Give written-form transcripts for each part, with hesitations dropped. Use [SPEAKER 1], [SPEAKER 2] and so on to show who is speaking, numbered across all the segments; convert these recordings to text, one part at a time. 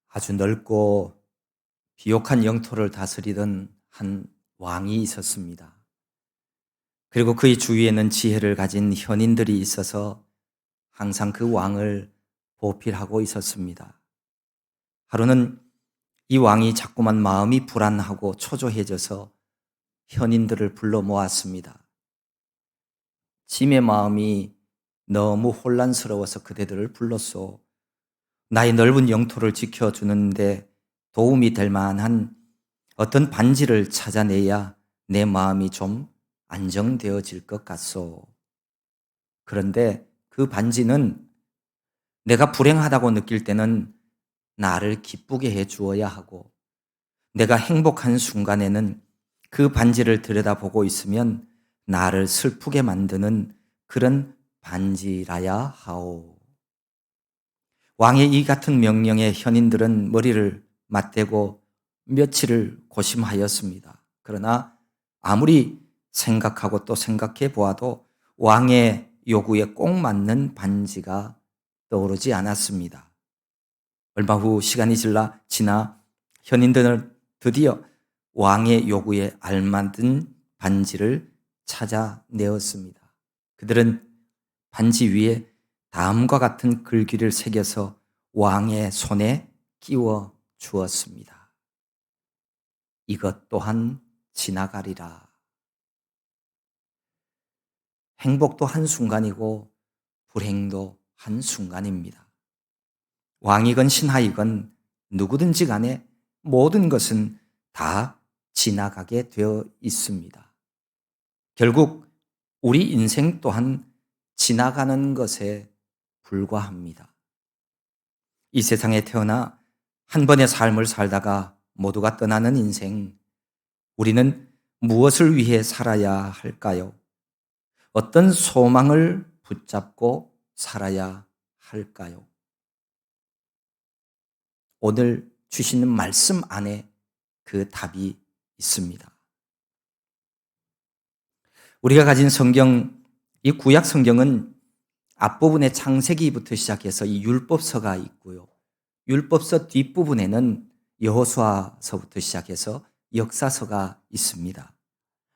[SPEAKER 1] 아주 넓고 비옥한 영토를 다스리던 한 왕이 있었습니다. 그리고 그의 주위에는 지혜를 가진 현인들이 있어서 항상 그 왕을 보필하고 있었습니다. 하루는 이 왕이 자꾸만 마음이 불안하고 초조해져서 현인들을 불러 모았습니다. 짐의 마음이 너무 혼란스러워서 그대들을 불렀소. 나의 넓은 영토를 지켜주는데 도움이 될 만한 어떤 반지를 찾아내야 내 마음이 좀 안정되어질 것 같소. 그런데 그 반지는 내가 불행하다고 느낄 때는 나를 기쁘게 해 주어야 하고, 내가 행복한 순간에는 그 반지를 들여다보고 있으면 나를 슬프게 만드는 그런 반지라야 하오. 왕의 이 같은 명령에 현인들은 머리를 맞대고 며칠을 고심하였습니다. 그러나 아무리 생각하고 또 생각해 보아도 왕의 요구에 꼭 맞는 반지가 떠오르지 않았습니다. 얼마 후 시간이 지나 현인들은 드디어 왕의 요구에 알맞은 반지를 찾아내었습니다. 그들은 반지 위에 다음과 같은 글귀를 새겨서 왕의 손에 끼워 주었습니다. 이것 또한 지나가리라. 행복도 한순간이고 불행도 한순간입니다. 왕이건 신하이건 누구든지 간에 모든 것은 다 지나가게 되어 있습니다. 결국 우리 인생 또한 지나가는 것에 불과합니다. 이 세상에 태어나 한 번의 삶을 살다가 모두가 떠나는 인생, 우리는 무엇을 위해 살아야 할까요? 어떤 소망을 붙잡고 살아야 할까요? 오늘 주시는 말씀 안에 그 답이 있습니다. 우리가 가진 성경, 이 구약 성경은 앞부분에 창세기부터 시작해서 이 율법서가 있고요. 율법서 뒷부분에는 여호수아서부터 시작해서 역사서가 있습니다.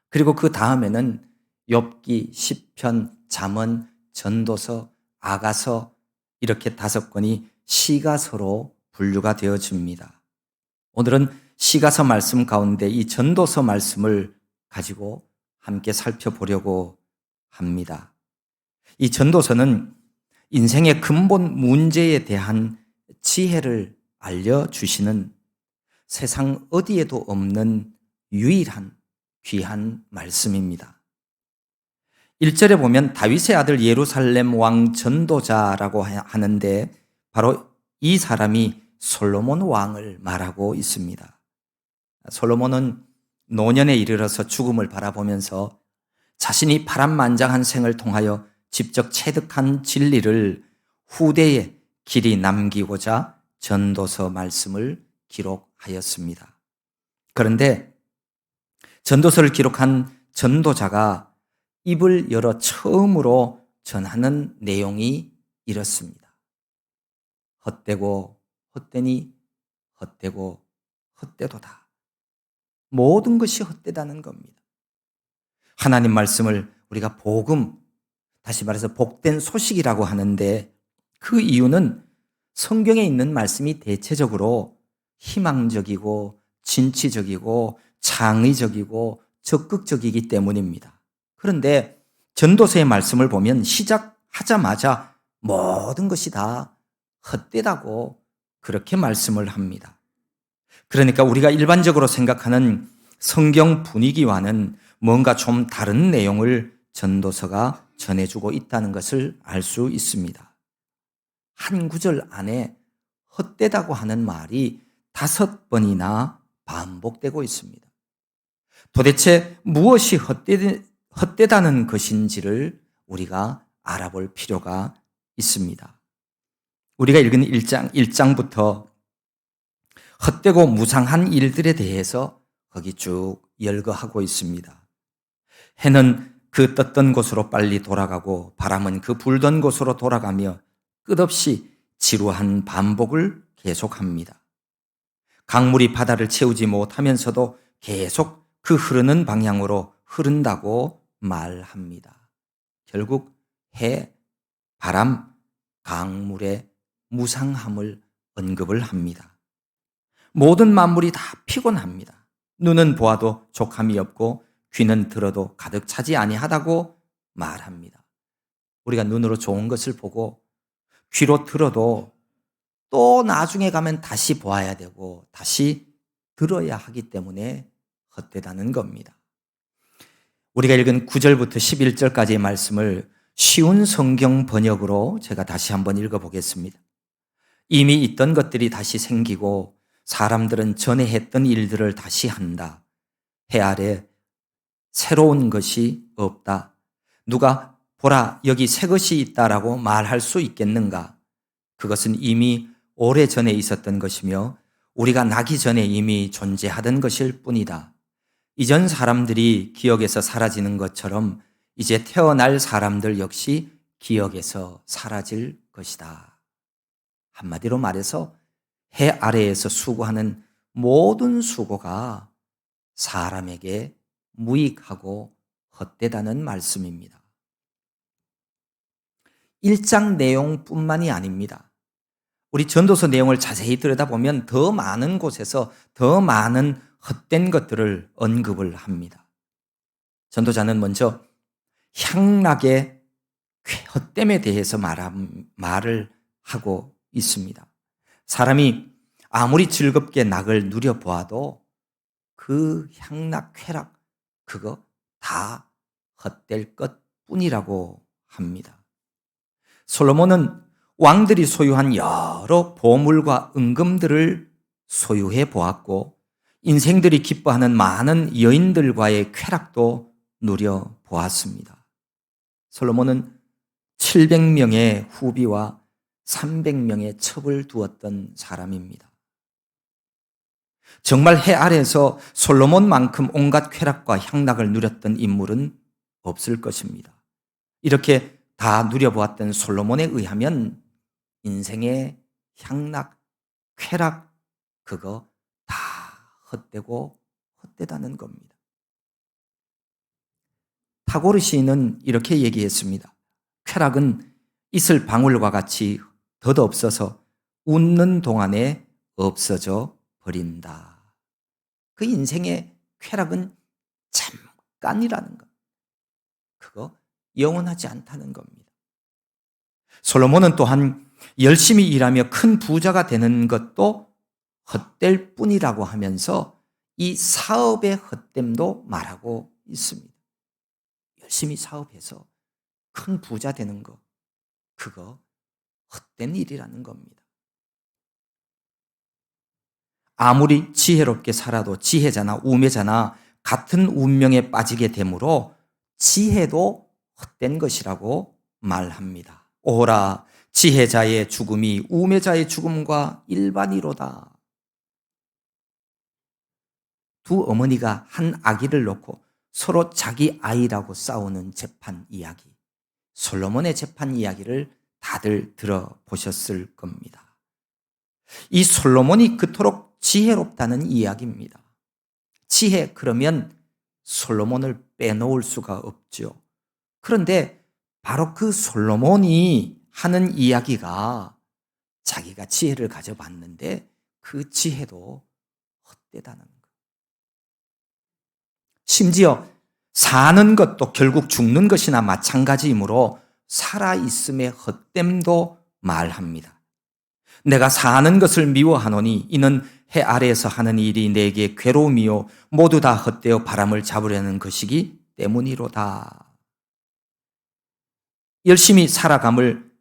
[SPEAKER 1] 그리고 그 다음에는 욥기, 시편, 잠언, 전도서, 아가서 이렇게 5권이 시가서로 분류가 되어집니다. 오늘은 시가서 말씀 가운데 이 전도서 말씀을 가지고 함께 살펴보려고 합니다. 이 전도서는 인생의 근본 문제에 대한 지혜를 알려주시는 세상 어디에도 없는 유일한 귀한 말씀입니다. 1절에 보면 다윗의 아들 예루살렘 왕 전도자라고 하는데 바로 이 사람이 솔로몬 왕을 말하고 있습니다. 솔로몬은 노년에 이르러서 죽음을 바라보면서 자신이 파란만장한 생을 통하여 직접 체득한 진리를 후대에 길이 남기고자 전도서 말씀을 기록하였습니다. 그런데 전도서를 기록한 전도자가 입을 열어 처음으로 전하는 내용이 이렇습니다. 헛되고 헛되니 헛되고 헛되도다. 모든 것이 헛되다는 겁니다. 하나님 말씀을 우리가 복음, 다시 말해서 복된 소식이라고 하는데 그 이유는 성경에 있는 말씀이 대체적으로 희망적이고 진취적이고 창의적이고 적극적이기 때문입니다. 그런데 전도서의 말씀을 보면 시작하자마자 모든 것이 다 헛되다고 그렇게 말씀을 합니다. 그러니까 우리가 일반적으로 생각하는 성경 분위기와는 뭔가 좀 다른 내용을 전도서가 전해주고 있다는 것을 알 수 있습니다. 한 구절 안에 헛되다고 하는 말이 5번이나 반복되고 있습니다. 도대체 무엇이 헛되다는 것인지를 우리가 알아볼 필요가 있습니다. 우리가 읽은 1장부터 헛되고 무상한 일들에 대해서 거기 쭉 열거하고 있습니다. 해는 그 떴던 곳으로 빨리 돌아가고 바람은 그 불던 곳으로 돌아가며 끝없이 지루한 반복을 계속합니다. 강물이 바다를 채우지 못하면서도 계속 그 흐르는 방향으로 흐른다고 말합니다. 결국 해, 바람, 강물의 무상함을 언급을 합니다. 모든 만물이 다 피곤합니다. 눈은 보아도 족함이 없고 귀는 들어도 가득 차지 아니하다고 말합니다. 우리가 눈으로 좋은 것을 보고 귀로 들어도 또 나중에 가면 다시 보아야 되고 다시 들어야 하기 때문에 헛되다는 겁니다. 우리가 읽은 9절부터 11절까지의 말씀을 쉬운 성경 번역으로 제가 다시 한번 읽어보겠습니다. 이미 있던 것들이 다시 생기고 사람들은 전에 했던 일들을 다시 한다. 해 아래 새로운 것이 없다. 누가 보라 여기 새 것이 있다라고 말할 수 있겠는가? 그것은 이미 오래전에 있었던 것이며 우리가 나기 전에 이미 존재하던 것일 뿐이다. 이전 사람들이 기억에서 사라지는 것처럼 이제 태어날 사람들 역시 기억에서 사라질 것이다. 한마디로 말해서 해 아래에서 수고하는 모든 수고가 사람에게 무익하고 헛되다는 말씀입니다. 1장 내용뿐만이 아닙니다. 우리 전도서 내용을 자세히 들여다보면 더 많은 곳에서 더 많은 헛된 것들을 언급을 합니다. 전도자는 먼저 향락의 헛됨에 대해서 말을 하고 있습니다. 사람이 아무리 즐겁게 낙을 누려보아도 그 향락, 쾌락, 그거 다 헛될 것뿐이라고 합니다. 솔로몬은 왕들이 소유한 여러 보물과 은금들을 소유해 보았고 인생들이 기뻐하는 많은 여인들과의 쾌락도 누려 보았습니다. 솔로몬은 700명의 후비와 300명의 첩을 두었던 사람입니다. 정말 해 아래에서 솔로몬만큼 온갖 쾌락과 향락을 누렸던 인물은 없을 것입니다. 이렇게 다 누려보았던 솔로몬에 의하면 인생의 향락, 쾌락, 그거 다 헛되고 헛되다는 겁니다. 타고르 시인은 이렇게 얘기했습니다. 쾌락은 이슬 방울과 같이 덧없어서 웃는 동안에 없어져 버린다. 그 인생의 쾌락은 잠깐이라는 것. 그거 영원하지 않다는 겁니다. 솔로몬은 또한 열심히 일하며 큰 부자가 되는 것도 헛될 뿐이라고 하면서 이 사업의 헛됨도 말하고 있습니다. 열심히 사업해서 큰 부자 되는 거, 그거 헛된 일이라는 겁니다. 아무리 지혜롭게 살아도 지혜자나 우매자나 같은 운명에 빠지게 되므로 지혜도 헛된 것이라고 말합니다. 오라, 지혜자의 죽음이 우매자의 죽음과 일반이로다. 두 어머니가 한 아기를 놓고 서로 자기 아이라고 싸우는 재판 이야기. 솔로몬의 재판 이야기를 다들 들어보셨을 겁니다. 이 솔로몬이 그토록 지혜롭다는 이야기입니다. 지혜 그러면 솔로몬을 빼놓을 수가 없죠. 그런데 바로 그 솔로몬이 하는 이야기가 자기가 지혜를 가져봤는데 그 지혜도 헛되다는 것. 심지어 사는 것도 결국 죽는 것이나 마찬가지이므로 살아있음의 헛됨도 말합니다. 내가 사는 것을 미워하노니 이는 해 아래에서 하는 일이 내게 괴로움이요 모두 다 헛되어 바람을 잡으려는 것이기 때문이로다. 열심히 살아감을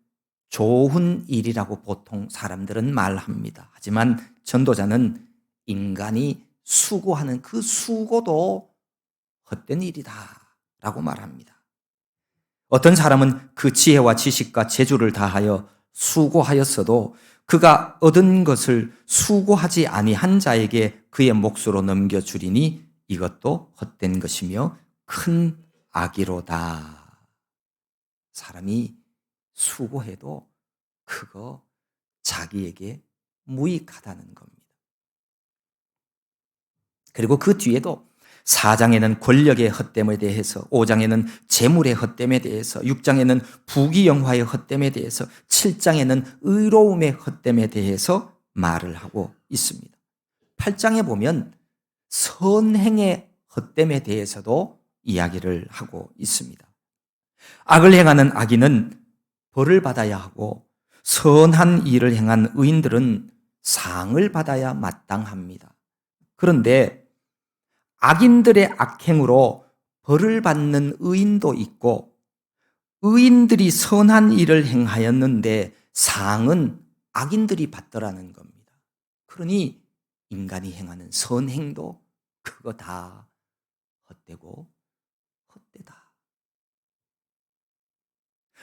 [SPEAKER 1] 좋은 일이라고 보통 사람들은 말합니다. 하지만 전도자는 인간이 수고하는 그 수고도 헛된 일이다 라고 말합니다. 어떤 사람은 그 지혜와 지식과 재주를 다하여 수고하였어도 그가 얻은 것을 수고하지 아니한 자에게 그의 몫으로 넘겨주리니 이것도 헛된 것이며 큰 악이로다. 사람이 수고해도 그거 자기에게 무익하다는 겁니다. 그리고 그 뒤에도 4장에는 권력의 헛됨에 대해서, 5장에는 재물의 헛됨에 대해서, 6장에는 부귀영화의 헛됨에 대해서, 7장에는 의로움의 헛됨에 대해서 말을 하고 있습니다. 8장에 보면 선행의 헛됨에 대해서도 이야기를 하고 있습니다. 악을 행하는 악인은 벌을 받아야 하고 선한 일을 행한 의인들은 상을 받아야 마땅합니다. 그런데 악인들의 악행으로 벌을 받는 의인도 있고 의인들이 선한 일을 행하였는데 상은 악인들이 받더라는 겁니다. 그러니 인간이 행하는 선행도 그거 다 헛되고 헛되다.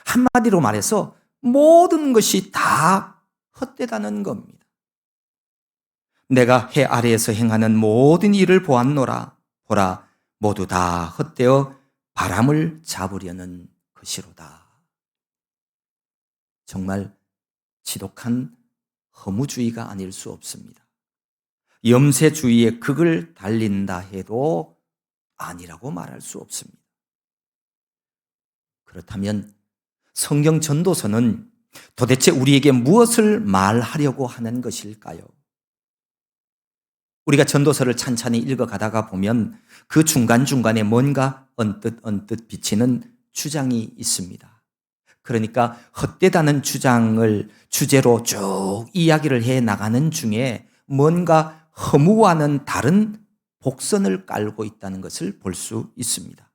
[SPEAKER 1] 한마디로 말해서 모든 것이 다 헛되다는 겁니다. 내가 해 아래에서 행하는 모든 일을 보았노라. 보라, 모두 다 헛되어 바람을 잡으려는 것이로다. 정말 지독한 허무주의가 아닐 수 없습니다. 염세주의의 극을 달린다 해도 아니라고 말할 수 없습니다. 그렇다면 성경 전도서는 도대체 우리에게 무엇을 말하려고 하는 것일까요? 우리가 전도서를 찬찬히 읽어가다가 보면 그 중간중간에 뭔가 언뜻 비치는 주장이 있습니다. 그러니까 헛되다는 주장을 주제로 쭉 이야기를 해 나가는 중에 뭔가 허무와는 다른 복선을 깔고 있다는 것을 볼 수 있습니다.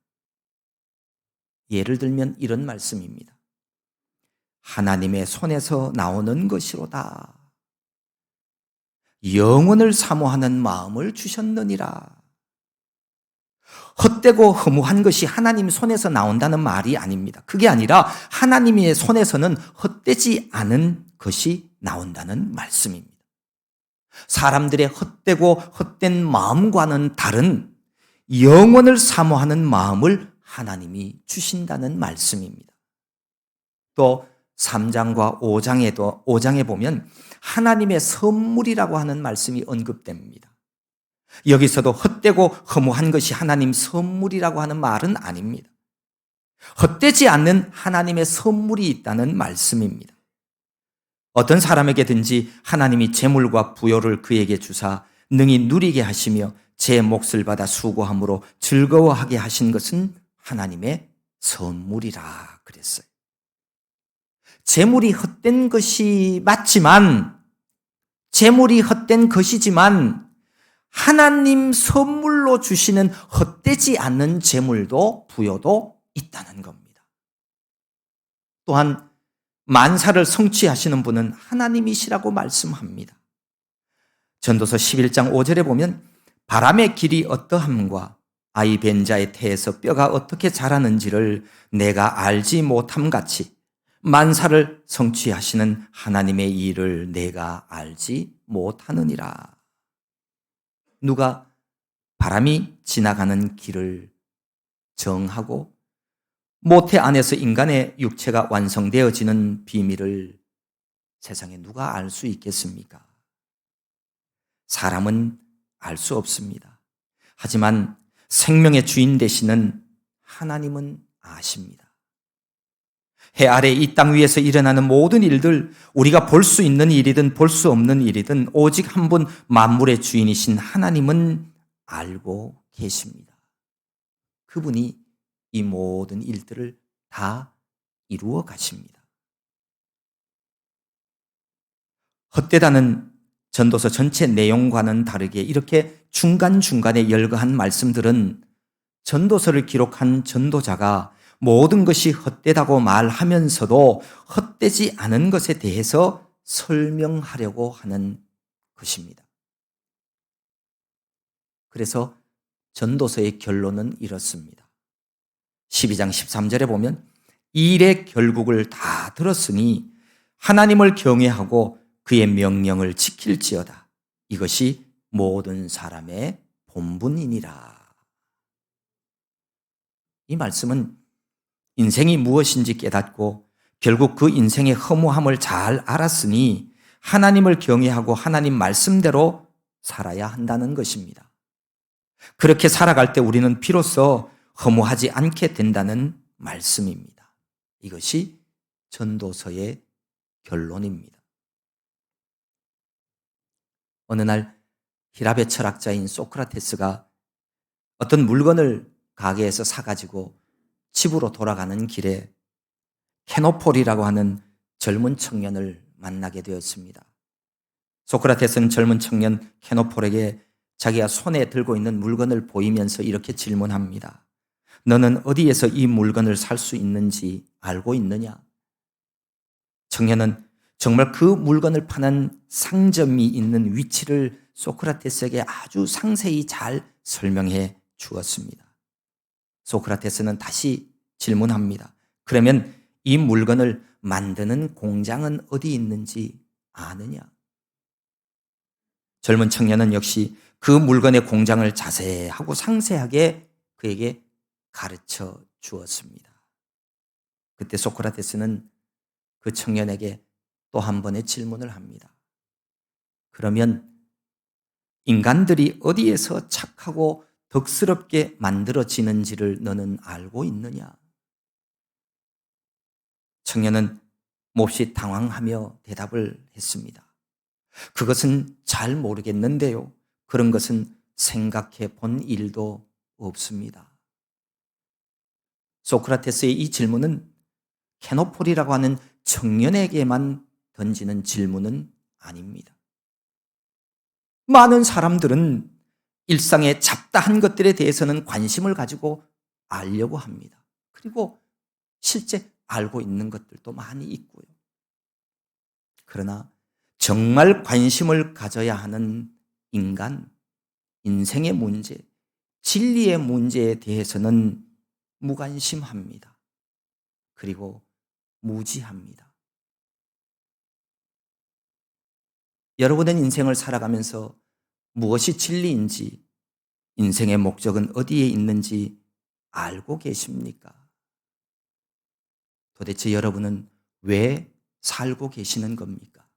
[SPEAKER 1] 예를 들면 이런 말씀입니다. 하나님의 손에서 나오는 것이로다. 영원을 사모하는 마음을 주셨느니라. 헛되고 허무한 것이 하나님 손에서 나온다는 말이 아닙니다. 그게 아니라 하나님의 손에서는 헛되지 않은 것이 나온다는 말씀입니다. 사람들의 헛되고 헛된 마음과는 다른 영원을 사모하는 마음을 하나님이 주신다는 말씀입니다. 또 3장과 5장에 보면 하나님의 선물이라고 하는 말씀이 언급됩니다. 여기서도 헛되고 허무한 것이 하나님 선물이라고 하는 말은 아닙니다. 헛되지 않는 하나님의 선물이 있다는 말씀입니다. 어떤 사람에게든지 하나님이 재물과 부요를 그에게 주사 능히 누리게 하시며 제 몫을 받아 수고함으로 즐거워하게 하신 것은 하나님의 선물이라 그랬어요. 재물이 헛된 것이 맞지만, 재물이 헛된 것이지만 하나님 선물로 주시는 헛되지 않는 재물도 부요도 있다는 겁니다. 또한 만사를 성취하시는 분은 하나님이시라고 말씀합니다. 전도서 11장 5절에 보면 바람의 길이 어떠함과 아이 벤 자의 태에서 뼈가 어떻게 자라는지를 내가 알지 못함 같이 만사를 성취하시는 하나님의 일을 내가 알지 못하느니라. 누가 바람이 지나가는 길을 정하고 모태 안에서 인간의 육체가 완성되어지는 비밀을 세상에 누가 알 수 있겠습니까? 사람은 알 수 없습니다. 하지만 생명의 주인 되시는 하나님은 아십니다. 해 아래 이 땅 위에서 일어나는 모든 일들, 우리가 볼 수 있는 일이든 볼 수 없는 일이든 오직 한 분 만물의 주인이신 하나님은 알고 계십니다. 그분이 이 모든 일들을 다 이루어 가십니다. 헛되다는 전도서 전체 내용과는 다르게 이렇게 중간중간에 열거한 말씀들은 전도서를 기록한 전도자가 모든 것이 헛되다고 말하면서도 헛되지 않은 것에 대해서 설명하려고 하는 것입니다. 그래서 전도서의 결론은 이렇습니다. 12장 13절에 보면 이 일의 결국을 다 들었으니 하나님을 경외하고 그의 명령을 지킬지어다. 이것이 모든 사람의 본분이니라. 이 말씀은 인생이 무엇인지 깨닫고 결국 그 인생의 허무함을 잘 알았으니 하나님을 경외하고 하나님 말씀대로 살아야 한다는 것입니다. 그렇게 살아갈 때 우리는 비로소 허무하지 않게 된다는 말씀입니다. 이것이 전도서의 결론입니다. 어느 날 히랍의 철학자인 소크라테스가 어떤 물건을 가게에서 사가지고 집으로 돌아가는 길에 케노폴이라고 하는 젊은 청년을 만나게 되었습니다. 소크라테스는 젊은 청년 케노폴에게 자기가 손에 들고 있는 물건을 보이면서 이렇게 질문합니다. 너는 어디에서 이 물건을 살 수 있는지 알고 있느냐? 청년은 정말 그 물건을 파는 상점이 있는 위치를 소크라테스에게 아주 상세히 잘 설명해 주었습니다. 소크라테스는 다시 질문합니다. 그러면 이 물건을 만드는 공장은 어디 있는지 아느냐? 젊은 청년은 역시 그 물건의 공장을 자세하고 상세하게 그에게 가르쳐 주었습니다. 그때 소크라테스는 그 청년에게 또 한 번의 질문을 합니다. 그러면 인간들이 어디에서 착하고 덕스럽게 만들어지는지를 너는 알고 있느냐? 청년은 몹시 당황하며 대답을 했습니다. 그것은 잘 모르겠는데요. 그런 것은 생각해 본 일도 없습니다. 소크라테스의 이 질문은 케노폴이라고 하는 청년에게만 던지는 질문은 아닙니다. 많은 사람들은 일상의 잡다한 것들에 대해서는 관심을 가지고 알려고 합니다. 그리고 실제 알고 있는 것들도 많이 있고요. 그러나 정말 관심을 가져야 하는 인간, 인생의 문제, 진리의 문제에 대해서는 무관심합니다. 그리고 무지합니다. 여러분의 인생을 살아가면서 무엇이 진리인지, 인생의 목적은 어디에 있는지 알고 계십니까? 도대체 여러분은 왜 살고 계시는 겁니까?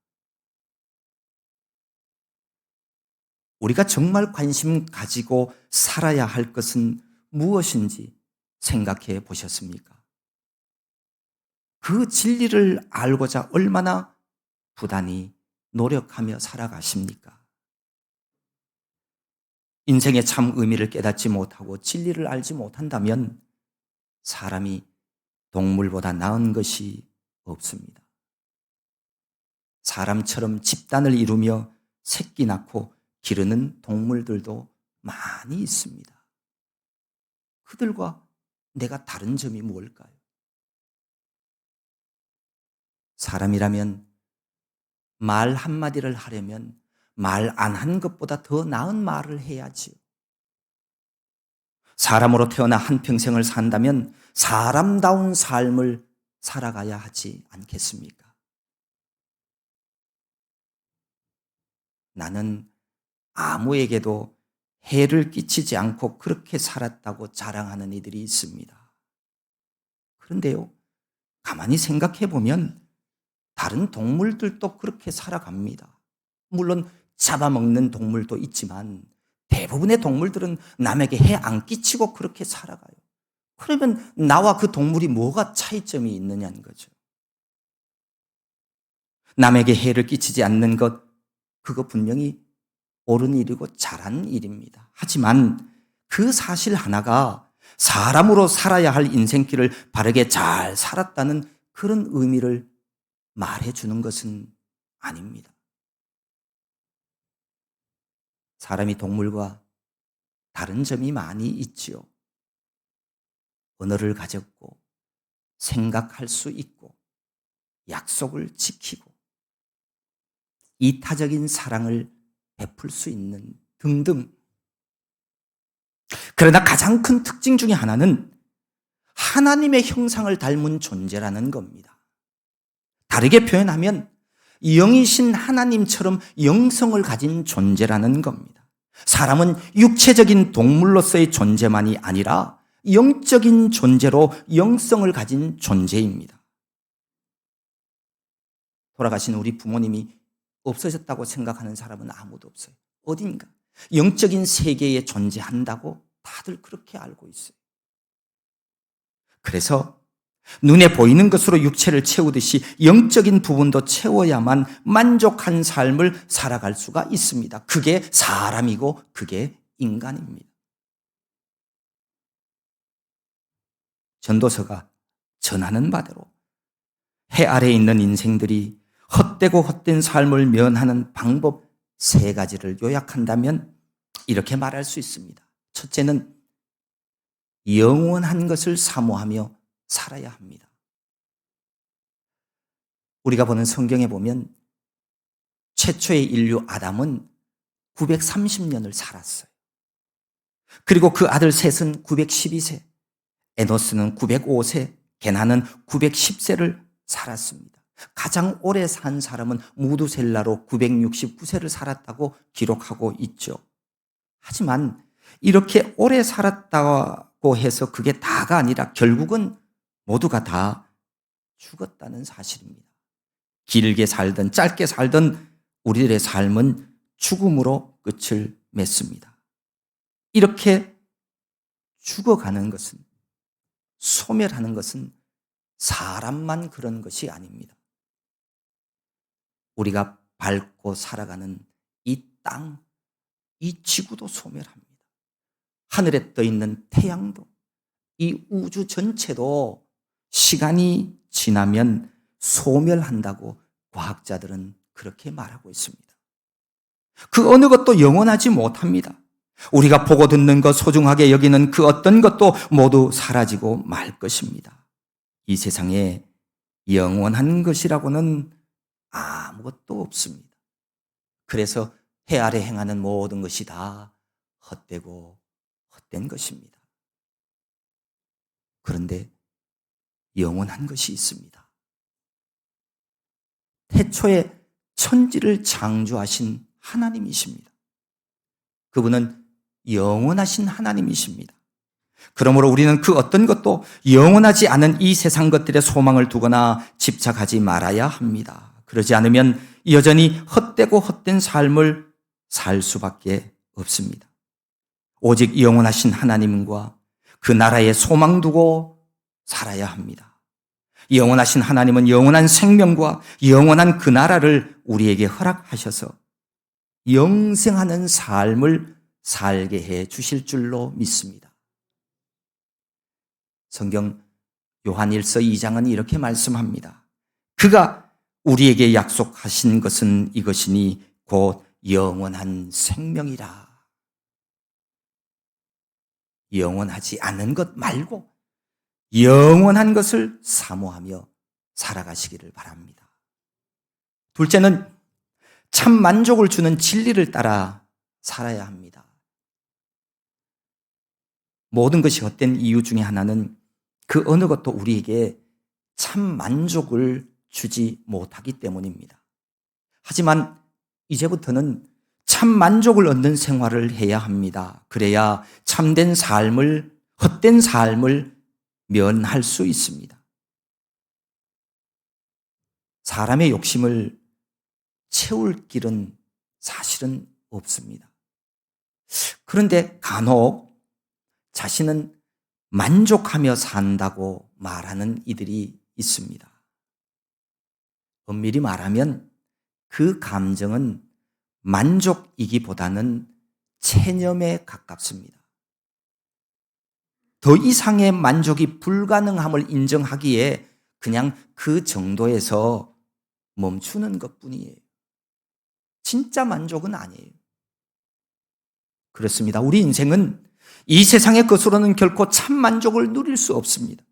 [SPEAKER 1] 우리가 정말 관심 가지고 살아야 할 것은 무엇인지 생각해 보셨습니까? 그 진리를 알고자 얼마나 부단히 노력하며 살아가십니까? 인생의 참 의미를 깨닫지 못하고 진리를 알지 못한다면 사람이 동물보다 나은 것이 없습니다. 사람처럼 집단을 이루며 새끼 낳고 기르는 동물들도 많이 있습니다. 그들과 내가 다른 점이 무엇일까요? 사람이라면 말 한마디를 하려면 말 안 한 것보다 더 나은 말을 해야지요. 사람으로 태어나 한평생을 산다면 사람다운 삶을 살아가야 하지 않겠습니까? 나는 아무에게도 해를 끼치지 않고 그렇게 살았다고 자랑하는 이들이 있습니다. 그런데요, 가만히 생각해 보면 다른 동물들도 그렇게 살아갑니다. 물론 잡아먹는 동물도 있지만 대부분의 동물들은 남에게 해 안 끼치고 그렇게 살아가요. 그러면 나와 그 동물이 뭐가 차이점이 있느냐는 거죠. 남에게 해를 끼치지 않는 것, 그거 분명히 옳은 일이고 잘한 일입니다. 하지만 그 사실 하나가 사람으로 살아야 할 인생길을 바르게 잘 살았다는 그런 의미를 말해주는 것은 아닙니다. 사람이 동물과 다른 점이 많이 있지요. 언어를 가졌고 생각할 수 있고 약속을 지키고 이타적인 사랑을 베풀 수 있는 등등. 그러나 가장 큰 특징 중에 하나는 하나님의 형상을 닮은 존재라는 겁니다. 다르게 표현하면 영이신 하나님처럼 영성을 가진 존재라는 겁니다. 사람은 육체적인 동물로서의 존재만이 아니라 영적인 존재로 영성을 가진 존재입니다. 돌아가신 우리 부모님이 없어졌다고 생각하는 사람은 아무도 없어요. 어딘가. 영적인 세계에 존재한다고 다들 그렇게 알고 있어요. 그래서 눈에 보이는 것으로 육체를 채우듯이 영적인 부분도 채워야만 만족한 삶을 살아갈 수가 있습니다. 그게 사람이고 그게 인간입니다. 전도서가 전하는 바대로 해 아래에 있는 인생들이 헛되고 헛된 삶을 면하는 방법 3가지를 요약한다면 이렇게 말할 수 있습니다. 첫째는 영원한 것을 사모하며 살아야 합니다. 우리가 보는 성경에 보면 최초의 인류 아담은 930년을 살았어요. 그리고 그 아들 셋은 912세, 에노스는 905세, 게나는 910세를 살았습니다. 가장 오래 산 사람은 무두셀라로 969세를 살았다고 기록하고 있죠. 하지만 이렇게 오래 살았다고 해서 그게 다가 아니라 결국은 모두가 다 죽었다는 사실입니다. 길게 살든 짧게 살든 우리들의 삶은 죽음으로 끝을 맺습니다. 이렇게 죽어가는 것은, 소멸하는 것은 사람만 그런 것이 아닙니다. 우리가 밟고 살아가는 이 땅, 이 지구도 소멸합니다. 하늘에 떠 있는 태양도, 이 우주 전체도 시간이 지나면 소멸한다고 과학자들은 그렇게 말하고 있습니다. 그 어느 것도 영원하지 못합니다. 우리가 보고 듣는 것, 소중하게 여기는 그 어떤 것도 모두 사라지고 말 것입니다. 이 세상에 영원한 것이라고는 아무것도 없습니다. 그래서 해 아래 행하는 모든 것이 다 헛되고 헛된 것입니다. 그런데 영원한 것이 있습니다. 태초에 천지를 창조하신 하나님이십니다. 그분은 영원하신 하나님이십니다. 그러므로 우리는 그 어떤 것도 영원하지 않은 이 세상 것들에 소망을 두거나 집착하지 말아야 합니다. 그러지 않으면 여전히 헛되고 헛된 삶을 살 수밖에 없습니다. 오직 영원하신 하나님과 그 나라에 소망 두고 살아야 합니다. 영원하신 하나님은 영원한 생명과 영원한 그 나라를 우리에게 허락하셔서 영생하는 삶을 살게 해 주실 줄로 믿습니다. 성경 요한일서 2장은 이렇게 말씀합니다. 그가 우리에게 약속하신 것은 이것이니 곧 영원한 생명이라. 영원하지 않은 것 말고 영원한 것을 사모하며 살아가시기를 바랍니다. 둘째는 참 만족을 주는 진리를 따라 살아야 합니다. 모든 것이 헛된 이유 중에 하나는 그 어느 것도 우리에게 참 만족을 주지 못하기 때문입니다. 하지만 이제부터는 참 만족을 얻는 생활을 해야 합니다. 그래야 참된 삶을, 헛된 삶을 면할 수 있습니다. 사람의 욕심을 채울 길은 사실은 없습니다. 그런데 간혹 자신은 만족하며 산다고 말하는 이들이 있습니다. 엄밀히 말하면 그 감정은 만족이기보다는 체념에 가깝습니다. 더 이상의 만족이 불가능함을 인정하기에 그냥 그 정도에서 멈추는 것뿐이에요. 진짜 만족은 아니에요. 그렇습니다. 우리 인생은 이 세상의 것으로는 결코 참 만족을 누릴 수 없습니다.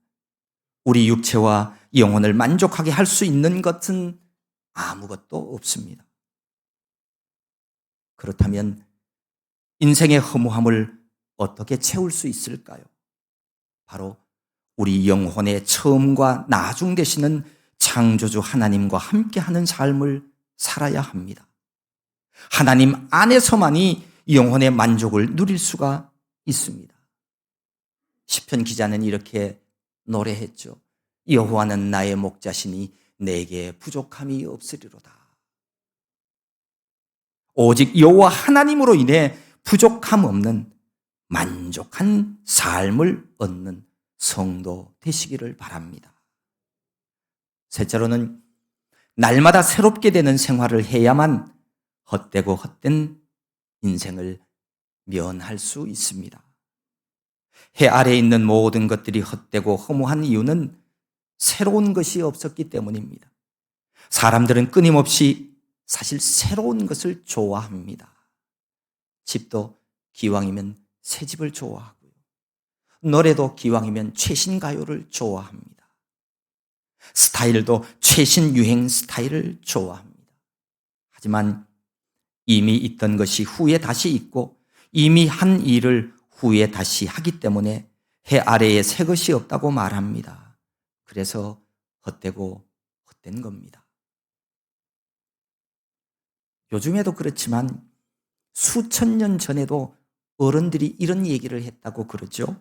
[SPEAKER 1] 우리 육체와 영혼을 만족하게 할 수 있는 것은 아무것도 없습니다. 그렇다면 인생의 허무함을 어떻게 채울 수 있을까요? 바로 우리 영혼의 처음과 나중 되시는 창조주 하나님과 함께하는 삶을 살아야 합니다. 하나님 안에서만이 영혼의 만족을 누릴 수가 있습니다. 시편 기자는 이렇게 노래했죠. 여호와는 나의 목자시니 내게 부족함이 없으리로다. 오직 여호와 하나님으로 인해 부족함 없는 만족한 삶을 얻는 성도 되시기를 바랍니다. 셋째로는 날마다 새롭게 되는 생활을 해야만 헛되고 헛된 인생을 면할 수 있습니다. 해 아래에 있는 모든 것들이 헛되고 허무한 이유는 새로운 것이 없었기 때문입니다. 사람들은 끊임없이 사실 새로운 것을 좋아합니다. 집도 기왕이면 새 집을 좋아하고요. 노래도 기왕이면 최신 가요를 좋아합니다. 스타일도 최신 유행 스타일을 좋아합니다. 하지만 이미 있던 것이 후에 다시 있고 이미 한 일을 후에 다시 하기 때문에 해 아래에 새 것이 없다고 말합니다. 그래서 헛되고 헛된 겁니다. 요즘에도 그렇지만 수천 년 전에도 어른들이 이런 얘기를 했다고 그러죠.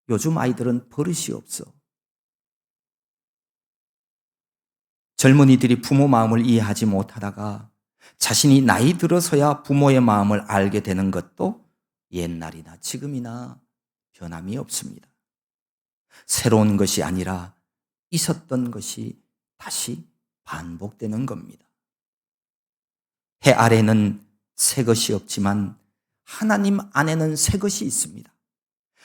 [SPEAKER 1] 요즘 아이들은 버릇이 없어. 젊은이들이 부모 마음을 이해하지 못하다가 자신이 나이 들어서야 부모의 마음을 알게 되는 것도 옛날이나 지금이나 변함이 없습니다. 새로운 것이 아니라 있었던 것이 다시 반복되는 겁니다. 해 아래는 새 것이 없지만 하나님 안에는 새 것이 있습니다.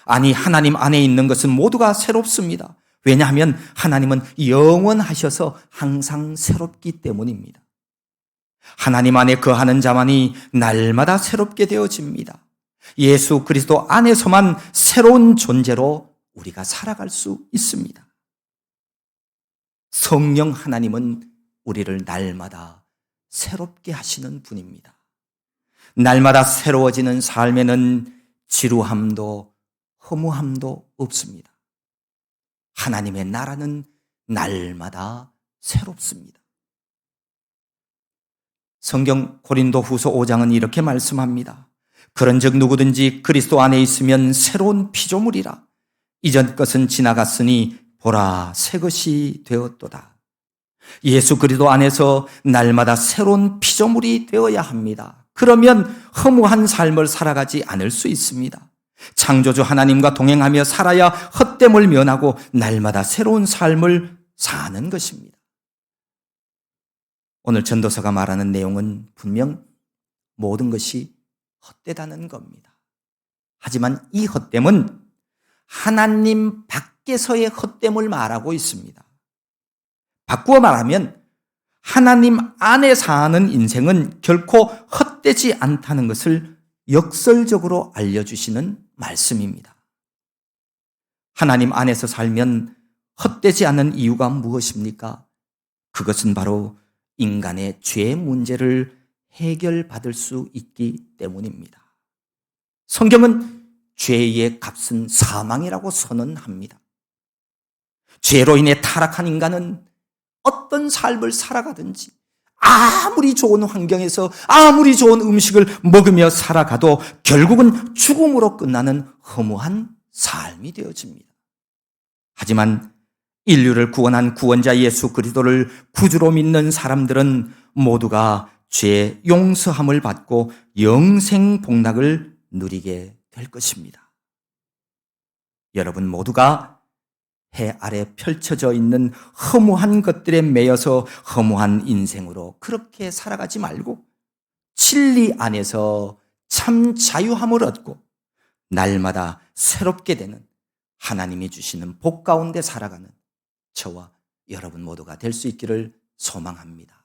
[SPEAKER 1] 아니, 하나님 안에 있는 것은 모두가 새롭습니다. 왜냐하면 하나님은 영원하셔서 항상 새롭기 때문입니다. 하나님 안에 거하는 자만이 날마다 새롭게 되어집니다. 예수 그리스도 안에서만 새로운 존재로 우리가 살아갈 수 있습니다. 성령 하나님은 우리를 날마다 새롭게 하시는 분입니다. 날마다 새로워지는 삶에는 지루함도 허무함도 없습니다. 하나님의 나라는 날마다 새롭습니다. 성경 고린도후서 5장은 이렇게 말씀합니다. 그런즉 누구든지 그리스도 안에 있으면 새로운 피조물이라. 이전 것은 지나갔으니 보라 새 것이 되었도다. 예수 그리스도 안에서 날마다 새로운 피조물이 되어야 합니다. 그러면 허무한 삶을 살아가지 않을 수 있습니다. 창조주 하나님과 동행하며 살아야 헛됨을 면하고 날마다 새로운 삶을 사는 것입니다. 오늘 전도서가 말하는 내용은 분명 모든 것이 헛되다는 겁니다. 하지만 이 헛됨은 하나님 밖에서의 헛됨을 말하고 있습니다. 바꾸어 말하면 하나님 안에 사는 인생은 결코 헛되지 않다는 것을 역설적으로 알려주시는 말씀입니다. 하나님 안에서 살면 헛되지 않는 이유가 무엇입니까? 그것은 바로 인간의 죄 문제를 해결받을 수 있기 때문입니다. 성경은 죄의 값은 사망이라고 선언합니다. 죄로 인해 타락한 인간은 어떤 삶을 살아가든지 아무리 좋은 환경에서 아무리 좋은 음식을 먹으며 살아가도 결국은 죽음으로 끝나는 허무한 삶이 되어집니다. 하지만 인류를 구원한 구원자 예수 그리스도를 구주로 믿는 사람들은 모두가 죄 용서함을 받고 영생 복락을 누리게 될 것입니다. 여러분 모두가 해 아래 펼쳐져 있는 허무한 것들에 매여서 허무한 인생으로 그렇게 살아가지 말고 진리 안에서 참 자유함을 얻고 날마다 새롭게 되는 하나님이 주시는 복 가운데 살아가는 저와 여러분 모두가 될 수 있기를 소망합니다.